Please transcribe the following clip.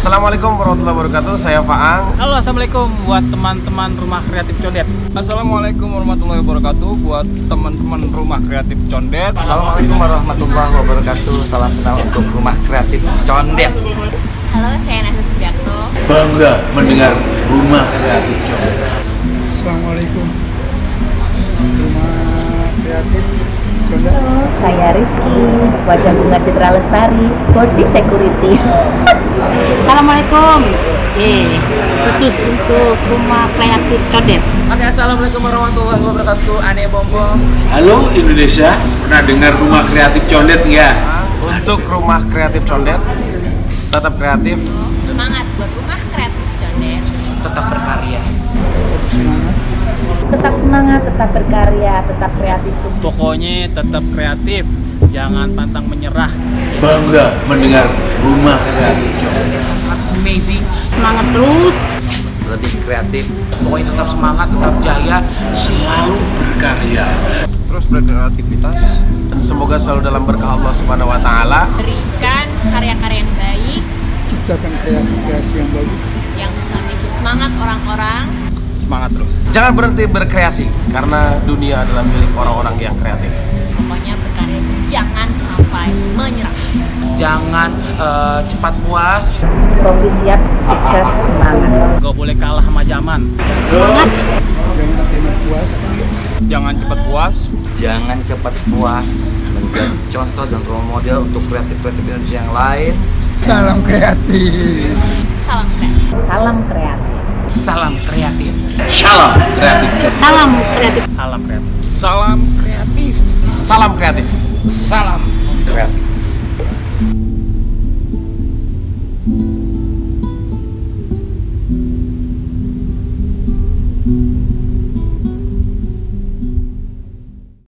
Assalamualaikum warahmatullahi wabarakatuh. Saya Faang. Halo, assalamualaikum buat teman-teman Rumah Kreatif Condet. Assalamualaikum warahmatullahi wabarakatuh buat teman-teman Rumah Kreatif Condet. Assalamualaikum warahmatullahi wabarakatuh. Salam kenal untuk Rumah Kreatif Condet. Halo, saya Nasa Subiarto. Bangga mendengar Rumah Kreatif Condet. Assalamualaikum Rumah Kreatif Condet. Saya Rizky, Wajah Bunga Citra Lestari, Body Security. Assalamualaikum. Khusus untuk Rumah Kreatif Condet. Oke, assalamualaikum warahmatullahi wabarakatuh. Ane Bombong. Halo Indonesia, pernah dengar Rumah Kreatif Condet nggak? Untuk Rumah Kreatif Condet, tetap kreatif. Semangat buat Rumah Kreatif Condet. Tetap berkarya. Tetap semangat, tetap berkarya, tetap kreatif. Pokoknya tetap kreatif, jangan pantang menyerah. Bangga mendengar Rumah Kreatif Condet. Sangat amazing. Semangat terus. Lebih kreatif. Pokoknya tetap semangat, tetap jaya. Selalu berkarya. Terus berkreativitas. Semoga selalu dalam berkah Allah Subhanahu wa taala. Berikan karya-karya yang baik Ciptakan kreasi-kreasi yang bagus. yang bisa memicu semangat orang-orang. Semangat terus. Jangan berhenti berkreasi karena dunia adalah milik orang-orang yang kreatif. Pokoknya berkarya itu jangan sampai menyerah. Jangan cepat puas. Robi siap, ikhlas, semangat. Gak boleh kalah sama zaman. Semangat. Jangan pernah puas. Jangan cepat puas. Jangan cepat puas. Menjadi contoh dan role model untuk kreatif-kreatif Indonesia yang lain. Salam kreatif. Salam kreatif. Salam kreatif. Salam kreatif. Salam kreatif. Salam kreatif. Salam kreatif. Salam kreatif. Salam kreatif. Salam kreatif.